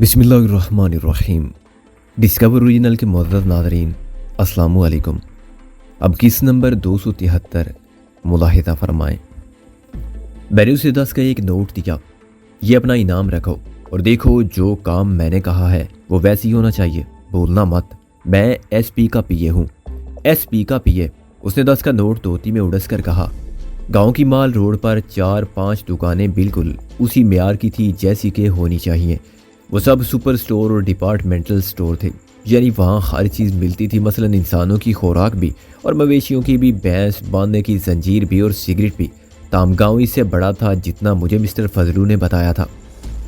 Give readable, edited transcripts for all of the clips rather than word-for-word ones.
بسم اللہ الرحمن الرحیم۔ ڈسکور اوریجنل کے معزز ناظرین، السلام علیکم۔ اب کس نمبر 273 ملاحظہ فرمائیں۔ میں نے اسے 10 کا ایک نوٹ دیا، یہ اپنا انعام رکھو اور دیکھو جو کام میں نے کہا ہے وہ ویسے ہی ہونا چاہیے، بولنا مت۔ میں ایس پی کا پی اے ہوں۔ ایس پی کا پی اے؟ اس نے 10 کا نوٹ دھوتی میں اڑس کر کہا۔ گاؤں کی مال روڈ پر 4-5 دکانیں بالکل اسی معیار کی تھی جیسی کہ ہونی چاہیے۔ وہ سب سپر سٹور اور ڈپارٹمنٹل سٹور تھے، یعنی وہاں ہر چیز ملتی تھی، مثلا انسانوں کی خوراک بھی اور مویشیوں کی بھی، بھینس باندھنے کی زنجیر بھی اور سگریٹ بھی۔ تام گاؤں اس سے بڑا تھا جتنا مجھے مسٹر فضلو نے بتایا تھا۔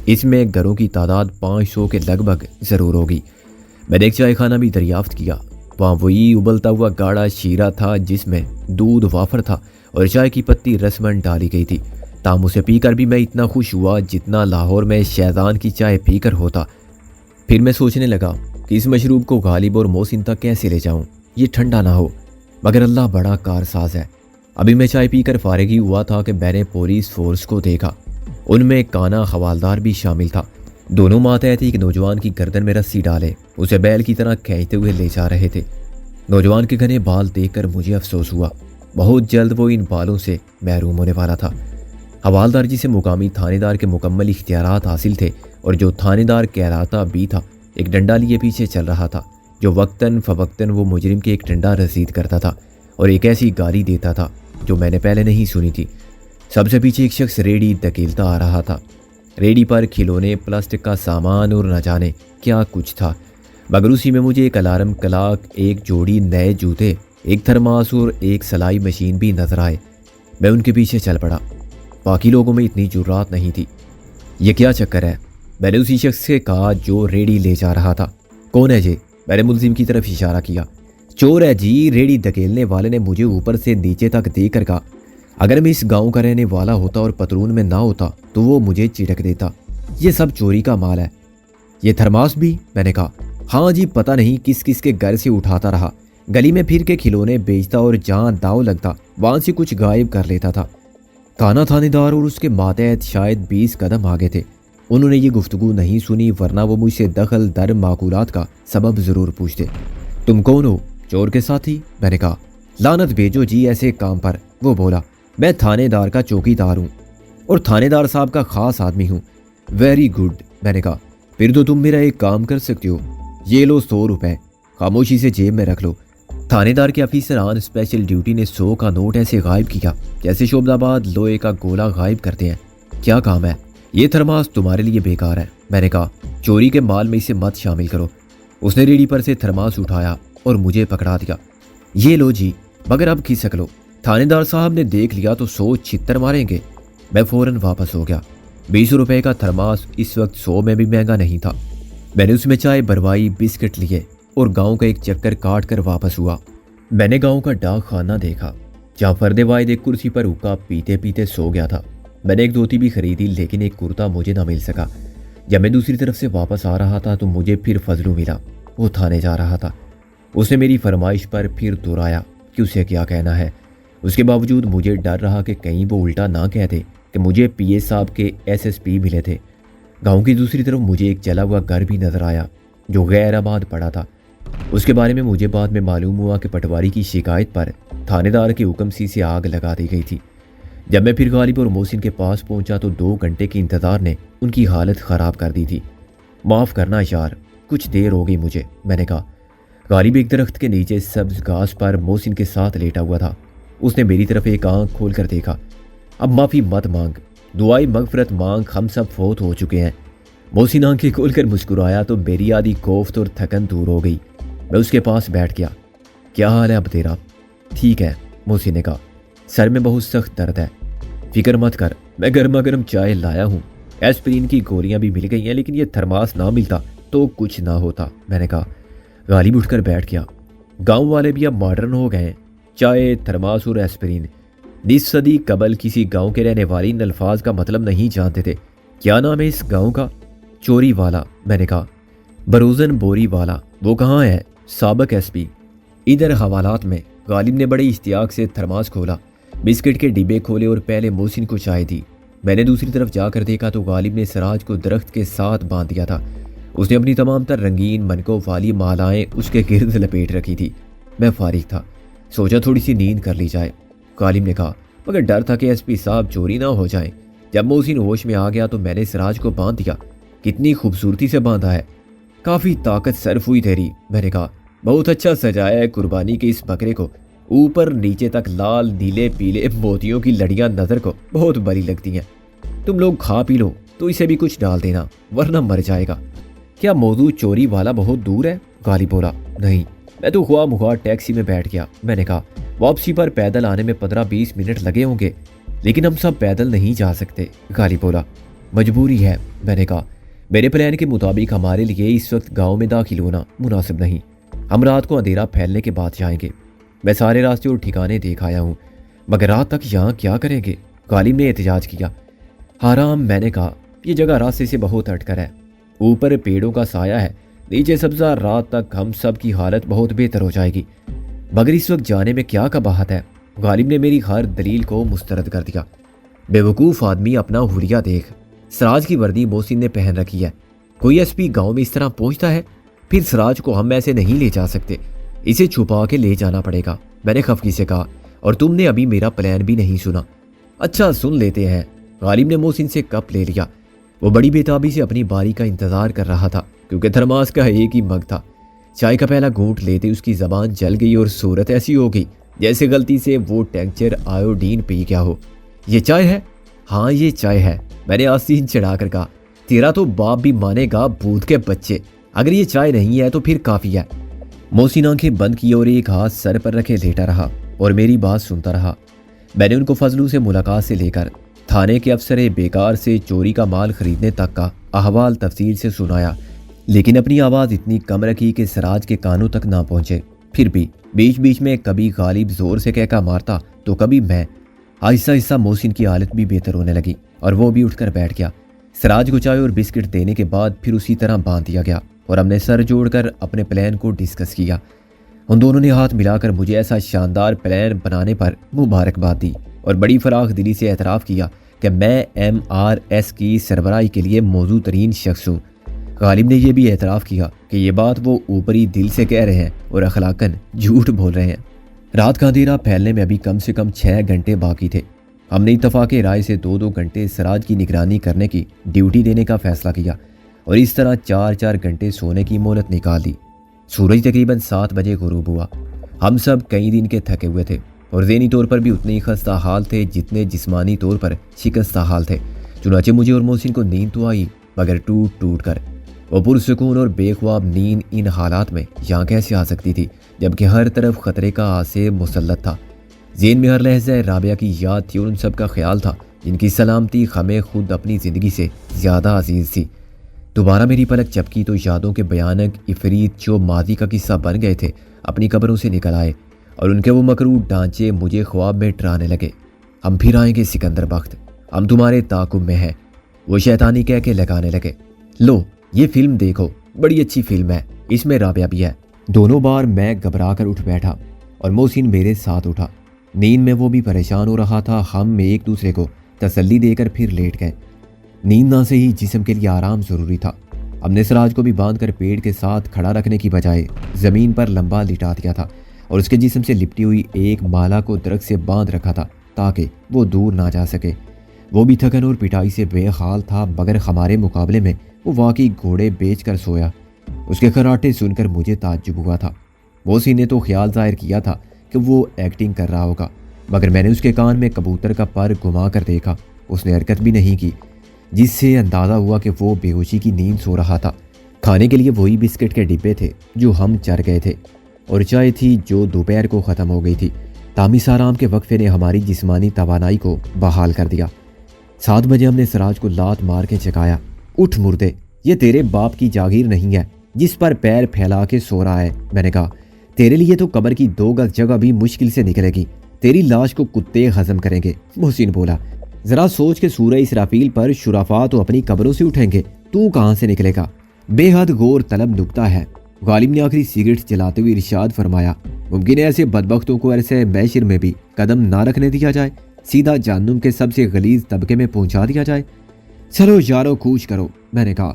اس میں گھروں کی تعداد 500 کے لگ بھگ ضرور ہوگی۔ میں نے ایک چائے خانہ بھی دریافت کیا، وہاں وہی ابلتا ہوا گاڑھا شیرہ تھا جس میں دودھ وافر تھا اور چائے کی پتی رسمن ڈالی گئی تھی۔ تام اسے پی کر بھی میں اتنا خوش ہوا جتنا لاہور میں شیزان کی چائے پی کر ہوتا۔ پھر میں سوچنے لگا کہ اس مشروب کو غالب اور محسن تک کیسے لے جاؤں، یہ ٹھنڈا نہ ہو، مگر اللہ بڑا کارساز ہے۔ ابھی میں چائے پی کر فارغ ہی ہوا تھا کہ میں نے پولیس فورس کو دیکھا، ان میں کانا حوالدار بھی شامل تھا۔ دونوں ماتحت ایک نوجوان کی گردن میں رسی ڈالے اسے بیل کی طرح کھینچتے ہوئے لے جا رہے تھے۔ نوجوان کے گھنے بال دیکھ کر مجھے افسوس ہوا، بہت جلد وہ ان بالوں سے محروم ہونے والا تھا۔ حوالدار جسے مقامی تھانے دار کے مکمل اختیارات حاصل تھے اور جو تھانے دار کہلاتا بھی تھا، ایک ڈنڈا لیے پیچھے چل رہا تھا، جو وقتاً فوقتاً وہ مجرم کے ایک ڈنڈا رسید کرتا تھا اور ایک ایسی گالی دیتا تھا جو میں نے پہلے نہیں سنی تھی۔ سب سے پیچھے ایک شخص ریڑھی دھکیلتا آ رہا تھا۔ ریڑھی پر کھلونے، پلاسٹک کا سامان اور نہ جانے کیا کچھ تھا، مگر اسی میں مجھے ایک الارم کلاک، ایک جوڑی نئے جوتے، ایک تھرماس اور ایک سلائی مشین بھی نظر آئے۔ میں ان کے پیچھے چل پڑا، باقی لوگوں میں اتنی جرات نہیں تھی۔ یہ کیا چکر ہے؟ میں نے اسی شخص سے کہا جو ریڑھی لے جا رہا تھا۔ کون ہے جی؟ میں نے ملزم کی طرف اشارہ کیا۔ چور ہے جی، ریڑھی دھکیلنے والے نے مجھے اوپر سے نیچے تک دیکھ کر کہا۔ اگر میں اس گاؤں کا رہنے والا ہوتا اور پترون میں نہ ہوتا تو وہ مجھے چڑک دیتا۔ یہ سب چوری کا مال ہے۔ یہ تھرماس بھی؟ میں نے کہا۔ ہاں جی، پتہ نہیں کس کس کے گھر سے اٹھاتا رہا، گلی میں پھر کے کھلونے بیچتا اور جہاں داؤ لگتا وہاں سے کچھ غائب کر لیتا تھا۔ کانا تھانے دار اور اس کے ماتحت شاید 20 قدم آگے تھے۔ انہوں نے یہ گفتگو نہیں سنی، ورنہ وہ مجھ سے دخل در معقولات کا سبب ضرور پوچھتے۔ تم کون ہو؟ چور کے ساتھی؟ میں نے کہا۔ لعنت بھیجو جی ایسے کام پر۔ وہ بولا، میں تھانے دار کا چوکی دار ہوں اور تھانے دار صاحب کا خاص آدمی ہوں۔ ویری گڈ، میں نے کہا، پھر تو تم میرا ایک کام کر سکتے ہو، یہ لو 100 روپے، خاموشی سے جیب میں رکھ لو۔ تھانے دار کے افیسر آن اسپیشل ڈیوٹی نے 100 کا نوٹ ایسے غائب کیا جیسے شعبہ آباد لوہے کا گولا غائب کرتے ہیں۔ کیا کام ہے؟ یہ تھرماس تمہارے لیے بیکار ہے، میں نے کہا، چوری کے مال میں اسے مت شامل کرو۔ اس نے ریڑھی پر سے تھرماس اٹھایا اور مجھے پکڑا دیا۔ یہ لو جی، مگر اب کھسک لو، تھانے دار صاحب نے دیکھ لیا تو 100 چھتر ماریں گے۔ میں فوراً واپس ہو گیا۔ 20 روپے کا تھرماس اس وقت 100 میں بھی مہنگا نہیں تھا۔ میں نے اس میں چائے بروائی، بسکٹ لیے اور گاؤں کا ایک چکر کاٹ کر واپس ہوا۔ میں نے گاؤں کا ڈاک خانہ دیکھا جہاں فرد واحد ایک کرسی پر حقہ پیتے پیتے سو گیا تھا۔ میں نے ایک دھوتی بھی خریدی لیکن ایک کرتا مجھے نہ مل سکا۔ جب میں دوسری طرف سے واپس آ رہا تھا تو مجھے پھر فضلو ملا، وہ تھانے جا رہا تھا۔ اس نے میری فرمائش پر پھر دہرایا کہ اسے کیا کہنا ہے۔ اس کے باوجود مجھے ڈر رہا کہ کہیں وہ الٹا نہ کہہ دے کہ مجھے پی اے صاحب کے ایس ایس پی ملے تھے۔ گاؤں کی دوسری طرف مجھے ایک جلا ہوا گھر بھی نظر آیا جو غیر آباد پڑا تھا۔ اس کے بارے میں مجھے بعد میں معلوم ہوا کہ پٹواری کی شکایت پر تھانے دار کے حکم سے آگ لگا دی گئی تھی۔ جب میں پھر غالب اور محسن کے پاس پہنچا تو 2 گھنٹے کے انتظار نے ان کی حالت خراب کر دی تھی۔ معاف کرنا یار، کچھ دیر ہو گئی مجھے، میں نے کہا۔ غالب ایک درخت کے نیچے سبز گھاس پر محسن کے ساتھ لیٹا ہوا تھا۔ اس نے میری طرف ایک آنکھ کھول کر دیکھا۔ اب معافی مت مانگ، دعائیں مغفرت مانگ، ہم سب فوت ہو چکے ہیں۔ محسن آنکھیں کھول کر مسکرایا تو میری آدھی کوفت اور تھکن دور ہو گئی۔ میں اس کے پاس بیٹھ گیا۔ کیا حال ہے اب تیرا؟ ٹھیک ہے، محسن نے کہا، سر میں بہت سخت درد ہے۔ فکر مت کر، میں گرما گرم چائے لایا ہوں، ایسپرین کی گولیاں بھی مل گئی ہیں، لیکن یہ تھرماس نہ ملتا تو کچھ نہ ہوتا، میں نے کہا۔ غالب اٹھ کر بیٹھ گیا۔ گاؤں والے بھی اب ماڈرن ہو گئے ہیں، چائے، تھرماس اور ایسپرین۔ 20 صدی قبل کسی گاؤں کے رہنے والے ان الفاظ کا مطلب نہیں جانتے تھے۔ کیا نام ہے اس گاؤں کا؟ چوری والا، میں نے کہا۔ بروزن بوری والا، وہ کہاں ہے؟ سابق ایس پی۔ ادھر حوالات میں۔ غالب نے بڑے اشتیاق سے تھرماس کھولا، بسکٹ کے ڈبے کھولے اور پہلے محسن کو چائے دی۔ میں نے دوسری طرف جا کر دیکھا تو غالب نے سراج کو درخت کے ساتھ باندھ دیا تھا۔ اس نے اپنی تمام تر رنگین منکوں والی مالائیں اس کے گرد لپیٹ رکھی تھی۔ میں فارغ تھا، سوچا تھوڑی سی نیند کر لی جائے۔ غالب نے کہا، مگر ڈر تھا کہ ایس پی صاحب چوری نہ ہو جائیں۔ جب محسن ہوش میں آ گیا تو میں نے سراج کو باندھ دیا۔ کتنی خوبصورتی سے باندھا ہے، کافی طاقت صرف ہوئی تیری، میں نے کہا۔ بہت اچھا سجایا ہے قربانی کے اس بکرے کو، اوپر نیچے تک لال نیلے پیلے موتیوں کی لڑیاں نظر کو بہت بڑی لگتی ہیں۔ تم لوگ کھا پی لو تو اسے بھی کچھ ڈال دینا ورنہ مر جائے گا۔ کیا موضوع چوری والا بہت دور ہے؟ غالب بولا۔ نہیں، میں تو خواہ مخواہ ٹیکسی میں بیٹھ گیا۔ میں نے کہا، واپسی پر پیدل آنے میں 15-20 منٹ لگے ہوں گے، لیکن ہم سب پیدل نہیں جا سکتے۔ غالب بولا۔ مجبوری ہے، میں نے کہا۔ میرے پلان کے مطابق ہمارے لیے اس وقت گاؤں میں داخل ہونا مناسب نہیں، ہم رات کو اندھیرا پھیلنے کے بعد جائیں گے۔ میں سارے راستے اور ٹھکانے دیکھ آیا ہوں، مگر رات تک یہاں کیا کریں گے؟ غالب نے احتجاج کیا۔ حرام، میں نے کہا، یہ جگہ راستے سے بہت ہٹ کر ہے، اوپر پیڑوں کا سایہ ہے، نیچے سبزہ، رات تک ہم سب کی حالت بہت بہتر ہو جائے گی، مگر اس وقت جانے میں کیا قباحت ہے؟ غالب نے میری ہر دلیل کو مسترد کر دیا۔ بے وقوف آدمی، اپنا حلیہ دیکھ، سراج کی وردی محسن نے پہن رکھی ہے، کوئی ایس پی گاؤں میں اس طرح پہنچتا ہے؟ پھر سراج کو ہم ایسے نہیں لے جا سکتے، اسے چھپا کے لے جانا پڑے گا، میں نے خفگی سے کہا، اور تم نے ابھی میرا پلان بھی نہیں سنا۔ اچھا، سن لیتے ہیں۔ غالب نے محسن سے کپ لے لیا۔ وہ بڑی بےتابی سے اپنی باری کا انتظار کر رہا تھا، کیونکہ تھرماس کا ایک ہی مگ تھا۔ چائے کا پہلا گھونٹ لیتے اس کی زبان جل گئی اور صورت ایسی ہو گئی جیسے غلطی سے وہ ٹینکچر آیوڈین پی گیا ہو۔ یہ چائے ہے؟ ہاں، یہ چائے ہے، میں نے آستین چڑھا کر کہا۔ تیرا تو باپ بھی مانے گا، بھوت کے بچے، اگر یہ چائے نہیں ہے تو پھر کافی ہے۔ محسن آنکھیں بند کی اور ایک ہاتھ سر پر رکھے لیٹا رہا اور میری بات سنتا رہا۔ میں نے ان کو فضلو سے ملاقات سے لے کر تھانے کے افسر بیکار سے چوری کا مال خریدنے تک کا احوال تفصیل سے سنایا، لیکن اپنی آواز اتنی کم رکھی کہ سراج کے کانوں تک نہ پہنچے۔ پھر بھی بیچ بیچ میں کبھی غالب زور سے کہکا مارتا تو کبھی میں۔ آہستہ آہستہ محسن کی حالت بھی بہتر ہونے لگی اور وہ بھی اٹھ کر بیٹھ گیا۔ سراج کو چائے اور بسکٹ دینے کے بعد پھر اسی طرح باندھ دیا گیا اور ہم نے سر جوڑ کر اپنے پلان کو ڈسکس کیا۔ ان دونوں نے ہاتھ ملا کر مجھے ایسا شاندار پلان بنانے پر مبارکباد دی اور بڑی فراخ دلی سے اعتراف کیا کہ میں MRS کی سربراہی کے لیے موزوں ترین شخص ہوں۔ غالب نے یہ بھی اعتراف کیا کہ یہ بات وہ اوپری دل سے کہہ رہے ہیں اور اخلاقاً جھوٹ بول رہے ہیں۔ رات کا اندھیرا پھیلنے میں ابھی کم سے کم 6 گھنٹے باقی تھے۔ ہم نے اتفاق رائے سے 2-2 گھنٹے سراج کی نگرانی کرنے کی ڈیوٹی دینے کا فیصلہ کیا اور اس طرح 4-4 گھنٹے سونے کی مہلت نکال دی۔ سورج تقریباً 7 بجے غروب ہوا۔ ہم سب کئی دن کے تھکے ہوئے تھے اور ذہنی طور پر بھی اتنے ہی خستہ حال تھے جتنے جسمانی طور پر شکستہ حال تھے۔ چنانچہ مجھے اور محسن کو نیند تو آئی، مگر ٹوٹ ٹوٹ کر۔ وہ پرسکون اور بے خواب نیند ان حالات میں یہاں کیسے آ سکتی تھی جبکہ ہر طرف خطرے کا آسے مسلط تھا؟ ذہن میں ہر لحظہ رابعہ کی یاد تھی اور ان سب کا خیال تھا جن کی سلامتی ہمیں خود اپنی زندگی سے زیادہ عزیز تھی۔ دوبارہ میری پلک جھپکی تو یادوں کے بیانک عفریت جو ماضی کا قصہ بن گئے تھے اپنی قبروں سے نکل آئے اور ان کے وہ مکروہ ڈھانچے مجھے خواب میں ڈرانے لگے۔ ہم پھر آئیں گے سکندر بخت، ہم تمہارے تعاقب میں ہیں، وہ شیطانی کہہ کے لگانے لگے۔ لو، یہ فلم دیکھو، بڑی اچھی فلم ہے، اس میں رابعہ بھی ہے۔ دونوں بار میں گھبرا کر اٹھ بیٹھا اور محسن میرے ساتھ اٹھا۔ نیند میں وہ بھی پریشان ہو رہا تھا۔ ہم ایک دوسرے کو تسلی دے کر پھر لیٹ گئے۔ نیند نہ سے ہی جسم کے لیے آرام ضروری تھا۔ ہم نے سراج کو بھی باندھ کر پیڑ کے ساتھ کھڑا رکھنے کی بجائے زمین پر لمبا لٹا دیا تھا اور اس کے جسم سے لپٹی ہوئی ایک مالا کو درخت سے باندھ رکھا تھا تاکہ وہ دور نہ جا سکے۔ وہ بھی تھکن اور پٹائی سے بے حال تھا، مگر ہمارے مقابلے میں وہ واقعی گھوڑے بیچ کر سویا۔ اس کے خراٹے سن کر مجھے تعجب ہوا تھا۔ محسن نے تو خیال ظاہر کیا تھا کہ وہ ایکٹنگ کر رہا ہوگا، مگر میں نے اس کے کان میں کبوتر کا پر گھما کر دیکھا، اس نے حرکت بھی نہیں کی، جس سے اندازہ ہوا کہ وہ بے ہوشی کی نیند سو رہا تھا۔ کھانے کے لیے وہی بسکٹ کے ڈبے تھے جو ہم چر گئے تھے اور چائے تھی جو دوپہر کو ختم ہو گئی تھی۔ تامیس آرام کے وقفے نے ہماری جسمانی توانائی کو بحال کر دیا۔ 7 بجے ہم نے سراج کو لات مار کے جگایا۔ اٹھ مردے، یہ تیرے باپ کی جاگیر نہیں ہے جس پر پیر پھیلا کے سو رہا ہے، میں نے کہا۔ تیرے لیے تو قبر کی 2 گز جگہ بھی مشکل سے نکلے گی، تیری لاش کو کتے ہضم کریں گے، محسن بولا۔ ذرا سوچ کے سورہ اسرافیل پر شرفاء تو اپنی قبروں سے اٹھیں گے، تو کہاں سے نکلے گا؟ بے حد غور طلب نکتہ ہے۔ غالب نے آخری سگریٹ جلاتے ہوئے ارشاد فرمایا، ممکن ہے ایسے بدبختوں کو ایسے معاشر میں بھی قدم نہ رکھنے دیا جائے، سیدھا جہنم کے سب سے غلیظ طبقے میں پہنچا دیا جائے۔ چلو یارو کوچ کرو، میں نے کہا۔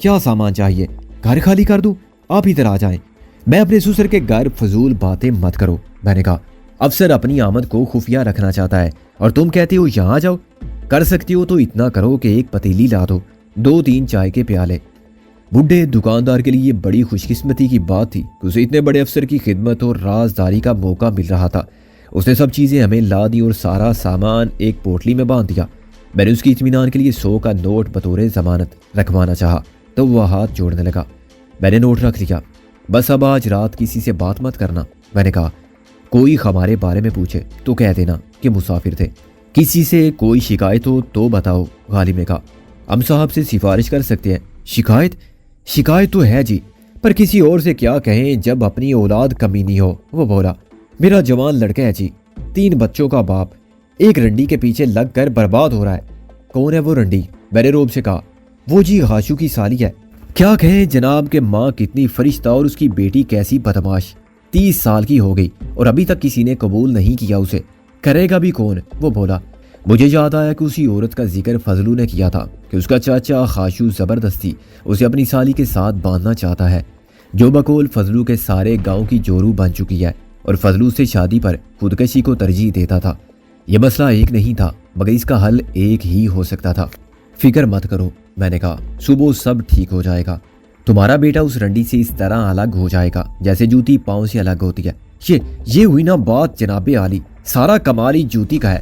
کیا سامان چاہیے؟ گھر خالی کر دوں؟ آپ ادھر آ جائیں۔ میں اپنے سسر کے گھر فضول باتیں مت کرو۔ میں نے کہا افسر اپنی آمد کو خفیہ رکھنا چاہتا ہے اور تم کہتے ہو یہاں جاؤ؟ کر سکتی ہو تو اتنا کرو کہ ایک پتیلی لا دو، 2-3 چائے کے پیالے۔ بڈھے دکاندار کے لیے بڑی خوش قسمتی کی بات تھی کہ اسے اتنے بڑے افسر کی خدمت اور رازداری کا موقع مل رہا تھا۔ اس نے سب چیزیں ہمیں لا دی اور سارا سامان ایک پوٹلی میں باندھ دیا۔ میں نے اس کی اطمینان کے لیے 100 کا نوٹ بطور ضمانت رکھوانا چاہا تو وہ ہاتھ جوڑنے لگا۔ میں نے نوٹ رکھ لیا۔ بس اب آج رات کسی سے بات مت کرنا۔ میں نے کہا کوئی ہمارے بارے میں پوچھے تو کہہ دینا کہ مسافر تھے، کسی سے کوئی شکایت ہو تو بتاؤ۔ غالب نے کہا ہم صاحب سے سفارش کر سکتے ہیں۔ شکایت تو ہے جی، پر کسی اور سے کیا کہیں جب اپنی اولاد کمینی ہو۔ وہ بولا میرا جوان لڑکا ہے جی، 3 بچوں کا باپ، ایک رنڈی کے پیچھے لگ کر برباد ہو رہا ہے۔ کون ہے وہ رنڈی؟ میں نے روب سے کہا وہ جی غاشو کی سالی ہے۔ کیا کہیں جناب کہ ماں کتنی فرشتہ اور اس کی بیٹی کیسی بدماش، 30 سال کی ہو گئی اور ابھی تک کسی نے قبول نہیں کیا اسے، کرے گا بھی کون؟ وہ بولا مجھے یاد آیا کہ اسی عورت کا ذکر فضلو نے کیا تھا کہ اس کا چاچا خاشو زبردستی اسے اپنی سالی کے ساتھ باندھنا چاہتا ہے، جو بقول فضلو کے سارے گاؤں کی جورو بن چکی ہے اور فضلو سے شادی پر خودکشی کو ترجیح دیتا تھا۔ یہ مسئلہ ایک نہیں تھا مگر اس کا حل ایک ہی ہو سکتا تھا۔ فکر مت کرو، میں نے کہا صبح سب ٹھیک ہو جائے گا۔ تمہارا بیٹا اس رنڈی سے اس طرح الگ ہو جائے گا جیسے جوتی پاؤں سے الگ ہوتی ہے۔ یہ ہوئی نا بات جناب عالی، سارا کمال ہی جوتی کا ہے،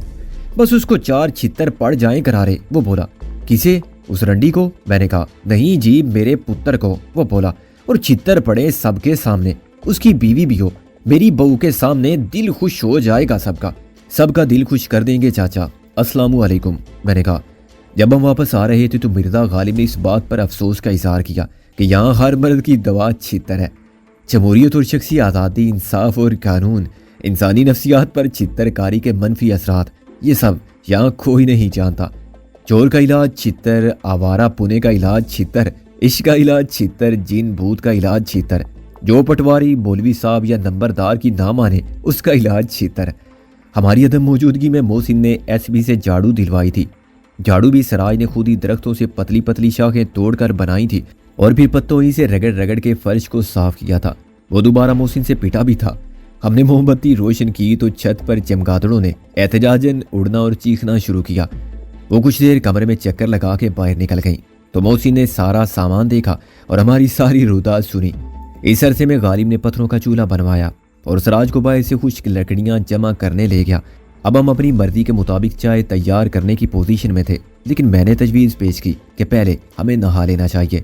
بس اس کو 4 چھتر پڑ جائیں کرارے۔ وہ بولا کسے؟ اس رنڈی کو؟ میں نے کہا نہیں جی میرے پتر کو۔ وہ بولا اور چھتر پڑے سب کے سامنے، اس کی بیوی بھی ہو، میری بہو کے سامنے، دل خوش ہو جائے گا سب کا دل خوش کر دیں گے چاچا۔ السلام علیکم۔ میں نے کہا جب ہم واپس آ رہے تھے تو مرزا غالب نے اس بات پر افسوس کا اظہار کیا کہ یہاں ہر مرد کی دوا چھتر ہے۔ جمہوریت اور شخصی آزادی، انصاف اور قانون، انسانی نفسیات پر چھتر کاری کے منفی اثرات، یہ سب یہاں کوئی نہیں جانتا۔ چور کا علاج چھتر، آوارہ پونے کا علاج چھتر، عشق کا علاج چھتر، جن بھوت کا علاج چھتر، جو پٹواری مولوی صاحب یا نمبردار کی نہ مانے اس کا علاج چھتر۔ ہماری عدم موجودگی میں محسن نے ایس بی سے جھاڑو دلوائی تھی۔ جھاڑو بھی سراج نے خود ہی درختوں سے پتلی پتلی شاخیں توڑ کر بنائی تھی اور پھر پتوں ہی سے رگڑ رگڑ کے فرش کو صاف کیا تھا۔ وہ دوبارہ محسن سے پٹا بھی تھا۔ ہم نے موم بتی روشن کی تو چھت پر چمگادڑوں نے احتجاجاً اڑنا اور چیخنا شروع کیا۔ وہ کچھ دیر کمرے میں چکر لگا کے باہر نکل گئیں تو محسن نے سارا سامان دیکھا اور ہماری ساری روداد سنی۔ اس عرصے میں غالب نے پتھروں کا چولہا بنوایا اور سراج کو باہر سے خشک لکڑیاں جمع کرنے لے گیا۔ اب ہم اپنی مرضی کے مطابق چائے تیار کرنے کی پوزیشن میں تھے، لیکن میں نے تجویز پیش کی کہ پہلے ہمیں نہا لینا چاہیے۔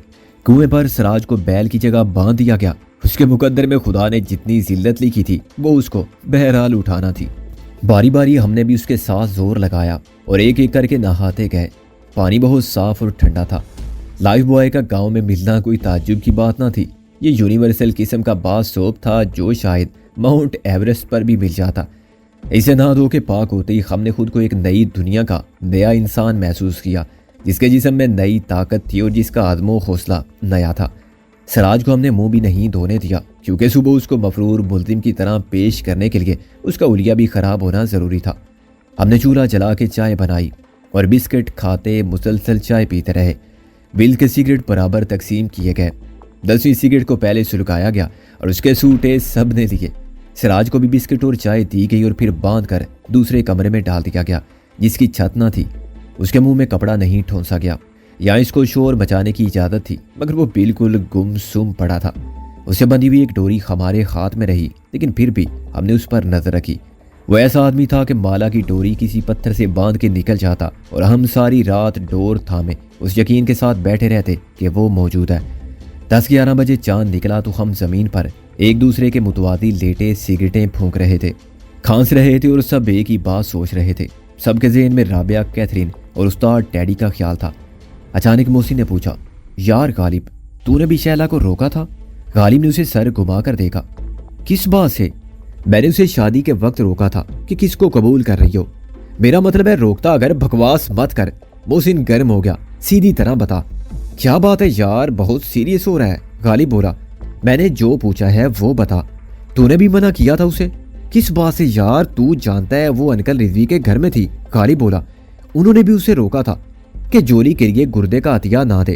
کنویں پر سراج کو بیل کی جگہ باندھ دیا گیا۔ اس کے مقدر میں خدا نے جتنی ذلت لکھی تھی وہ اس کو بہرحال اٹھانا تھی۔ باری باری ہم نے بھی اس کے ساتھ زور لگایا اور ایک ایک کر کے نہاتے گئے۔ پانی بہت صاف اور ٹھنڈا تھا۔ لائف بوائے کا گاؤں میں ملنا کوئی تعجب کی بات نہ تھی۔ یہ یونیورسل قسم کا باز سوپ تھا جو شاید ماؤنٹ ایورسٹ پر بھی مل جاتا۔ اسے نہا دھو کے پاک ہوتے ہی ہم نے خود کو ایک نئی دنیا کا نیا انسان محسوس کیا، جس کے جسم میں نئی طاقت تھی اور جس کا عزم و حوصلہ نیا تھا۔ سراج کو ہم نے منہ بھی نہیں دھونے دیا کیونکہ صبح اس کو مفرور ملزم کی طرح پیش کرنے کے لیے اس کا حلیہ بھی خراب ہونا ضروری تھا۔ ہم نے چولہا جلا کے چائے بنائی اور بسکٹ کھاتے مسلسل چائے پیتے رہے۔ بل کے سگریٹ برابر تقسیم کیے گئے۔ 10ویں سگریٹ کو پہلے سلگایا گیا اور اس کے سوٹے سب نے لیے۔ سراج کو بھی بسکٹ اور چائے دی گئی اور پھر باندھ کر دوسرے کمرے میں ڈال دیا گیا جس کی چھت نہ تھی۔ اس کے منہ میں کپڑا نہیں ٹھونسا گیا۔ یہاں اس کو شور مچانے کی اجازت تھی مگر وہ بالکل گم سم پڑا تھا۔ اسے بندھی ہوئی ایک ڈوری ہمارے ہاتھ میں رہی لیکن پھر بھی ہم نے اس پر نظر رکھی۔ وہ ایسا آدمی تھا کہ مالا کی ڈوری کسی پتھر سے باندھ کے نکل جاتا اور ہم ساری رات ڈور تھامے اس یقین کے ساتھ بیٹھے رہتے کہ وہ موجود ہے۔ 10-11 بجے چاند نکلا تو ہم زمین پر ایک دوسرے کے متوازی لیٹے سگریٹیں پھونک رہے تھے، کھانس رہے تھے اور سب ایک ہی بات سوچ رہے تھے۔ سب کے ذہن میں رابعہ، کیتھرین اور استاد ٹیڈی کا خیال تھا۔ اچانک محسن نے پوچھا یار غالب تو نے بھی شیلا کو روکا تھا؟ غالب نے اسے سر گھما کر دیکھا۔ کس بات سے؟ میں نے اسے شادی کے وقت روکا تھا کہ کس کو قبول کر رہی ہو۔ میرا مطلب ہے روکتا اگر، بکواس مت کر۔ محسن گرم ہو گیا۔ سیدھی طرح بتا کیا بات ہے یار، بہت سیریس ہو رہا ہے۔ غالب بولا میں نے جو پوچھا ہے وہ بتا، تو نے بھی منع کیا تھا اسے؟ کس بات سے یار، تو جانتا ہے وہ انکل رضوی کے گھر میں تھی۔ غالب بولا انہوں نے بھی اسے روکا تھا کہ جولی کے لیے گردے کا عطیہ نہ دے۔